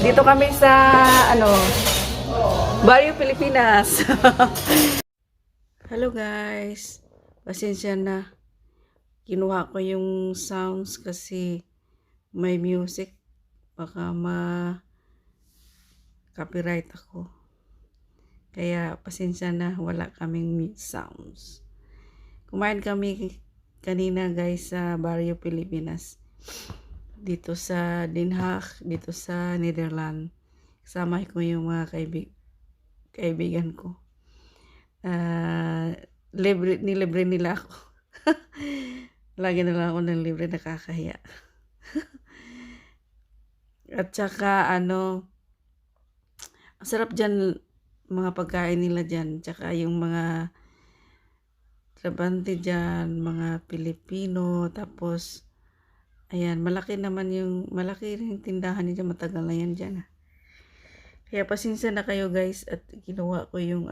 Dito kami sa, ano, Barrio Pilipinas. Hello guys. Pasensya na. Kinuha ko yung sounds kasi may music. Baka ma-copyright ako. Kaya pasensya na, wala kaming sounds. Kumain kami kanina guys sa Barrio Pilipinas. Dito sa Den Haag, dito sa Netherlands. Kasama ko yung mga kaibigan ko. Nilibre nila ako. Lagi na lang ako ng libre, nakakahiya. At saka ang sarap dyan, mga pagkain nila dyan. Tsaka yung mga trabante dyan, mga Pilipino. Tapos, ayan, malaki rin yung tindahan nila. Matagal na yan dyan. Kaya pasensya na kayo guys at ginawa ko yung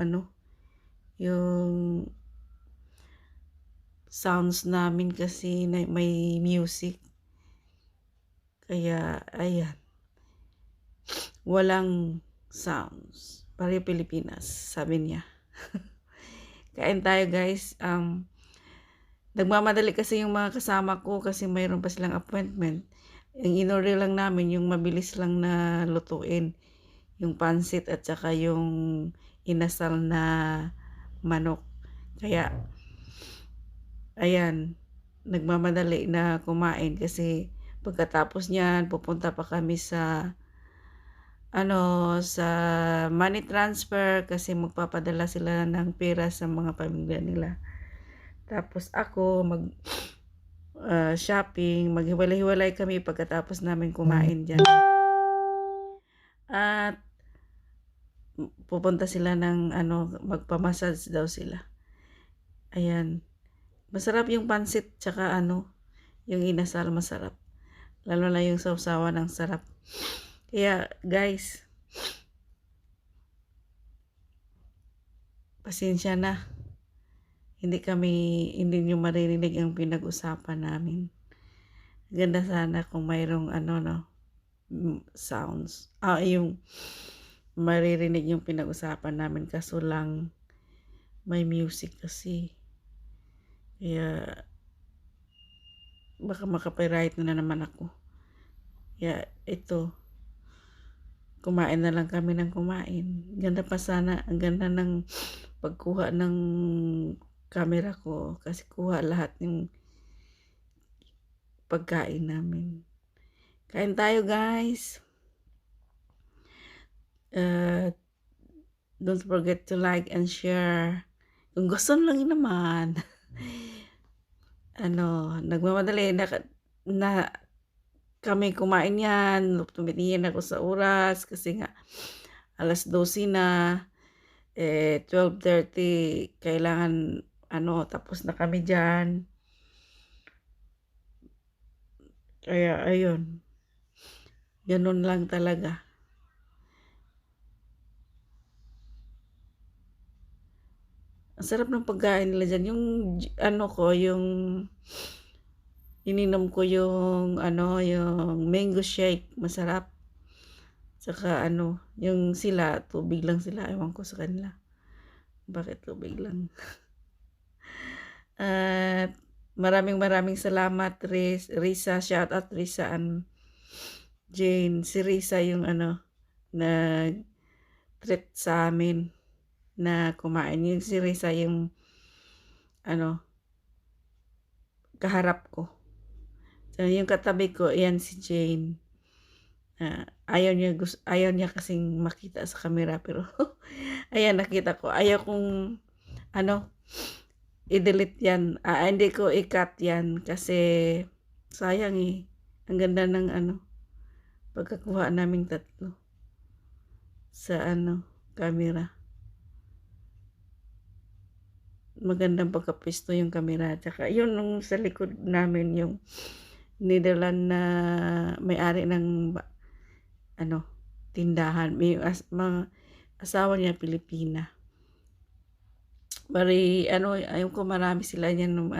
yung sounds namin kasi may music. Kaya, ayan. Walang sounds. Barrio Pilipinas, sabi niya. Kain tayo guys. Nagmamadali kasi yung mga kasama ko kasi mayroon pa silang appointment. Yung in-order lang namin, yung mabilis lang na lutuin. Yung pansit at saka yung inasal na manok. Kaya, ayan, nagmamadali na kumain kasi pagkatapos niyan, pupunta pa kami sa sa money transfer kasi magpapadala sila ng pera sa mga pamilya nila. Tapos ako shopping, maghiwalay-hiwalay kami pagkatapos namin kumain dyan. At pupunta sila ng magpamassage daw sila. Ayan. Masarap yung pansit tsaka yung inasal masarap. Lalo na yung sausawan ng sarap. Kaya guys, pasensya na. Hindi nyo maririnig ang pinag-usapan namin. Ganda sana kung mayroong sounds. Yung maririnig yung pinag-usapan namin kaso lang may music kasi. Kaya baka makapiright na naman ako. Kaya ito, kumain na lang kami ng kumain. Ganda pa sana, ang ganda ng pagkuha ng camera ko kasi kuha lahat ng pagkain namin. Kain tayo guys. Don't forget to like and share. Kung gusto lang naman. Nagmamadali na kami kumain yan. Tumitingin ako sa oras kasi nga alas 12 na. 12:30 kailangan tapos na kami dyan. Kaya ayun. Ganun lang talaga. Ang sarap ng pagkain nila dyan. Yung yung ininom ko yung yung mango shake, masarap. Saka yung sila, tubig lang sila. Ewan ko sa kanila. Bakit tubig lang? At maraming salamat, Risa. Shout out Risa and Jane. Si Risa yung nag-treat sa amin na kumain. Yung si Risa yung kaharap ko. So, yung katabi ko, yan si Jane. Ayaw niya kasing makita sa camera pero ayan, nakita ko. Ayaw kong i-delete yan. Hindi ko i-cut yan kasi sayang eh. Ang ganda ng pagkakuha naming tatlo sa camera. Magandang pagkapisto yung camera. Tsaka yun nung sa likod namin yung Netherlands na may-ari ng tindahan. May mga asawa niya Pilipina. Bari ayun ko marami sila niyan ng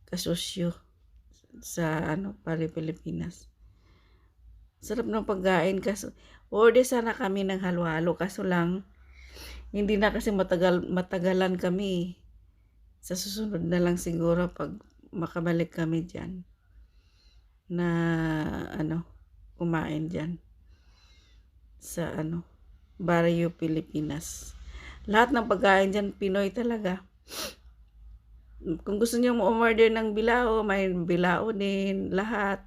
kasosyo sa Barrio Pilipinas. Sarap ng pagkain kaso order sana kami ng halo-halo kaso lang hindi na kasi matagalan kami. Sa susunod na lang siguro 'pag makabalik kami diyan na ano, kumain diyan sa ano, Barrio Pilipinas. Lahat ng pagkain diyan Pinoy talaga. Kung gusto niyo umorder ng bilao, may bilao din, lahat.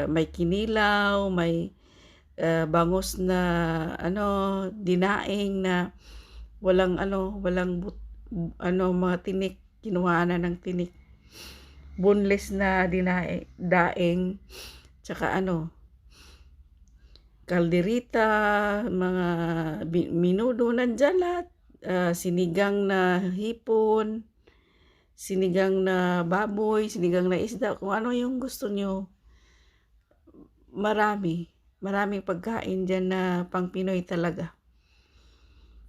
May kinilaw, may bangus na ano, dinaing na walang mga tinik, kinuha na ng tinik. Boneless na daing, tsaka kalderita, mga minudo nandyan lahat. Sinigang na hipon, sinigang na baboy, sinigang na isda, kung ano yung gusto nyo. Maraming pagkain dyan na pang Pinoy talaga.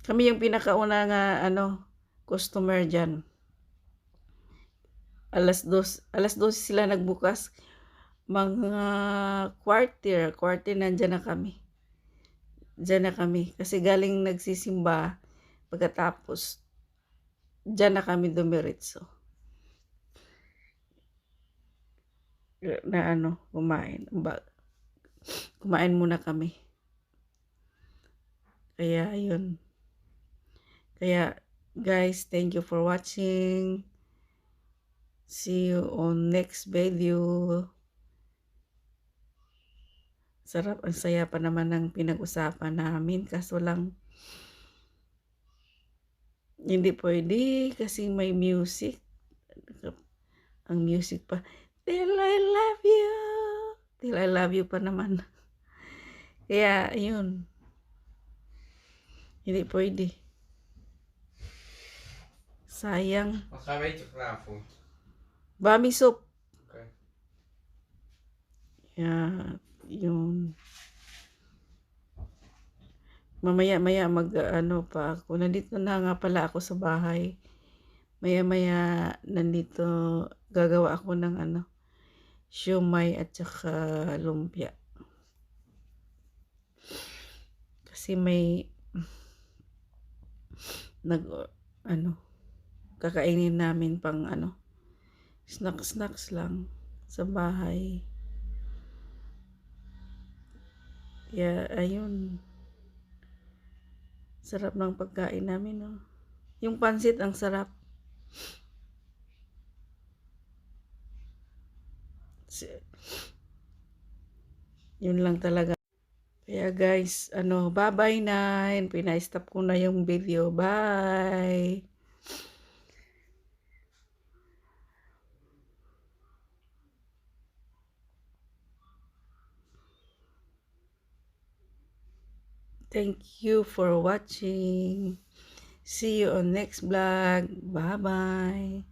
Kami yung pinakauna nga customer dyan. Alas 12 sila nagbukas. Mga quarter nandyan na kami. Diyan na kami. Kasi galing nagsisimba. Pagkatapos, diyan na kami dumiretso. Na kumain. Kumain muna kami. Kaya, ayun. Kaya, guys, thank you for watching. See you on next video. Sarap, ang saya pa naman ng pinag-usapan namin. Kaso lang, hindi pwede kasi may music. Ang music pa. Till I love you. Till I love you pa naman. Kaya, ayun. Hindi pwede. Sayang. Wat gaan we eten vanavond? Bami soup. Okay. Yeah, yun. Mamaya pa ako. Nandito na nga pala ako sa bahay. Maya nandito gagawa ako ng siomai at saka lumpia. Kasi may kakainin namin pang snacks lang sa bahay. Kaya ayun. Sarap ng pagkain namin, no. Yung pansit ang sarap. Yun lang talaga. Kaya guys, bye-bye na. Pina-stop ko na yung video. Bye! Thank you for watching. See you on next vlog. Bye-bye!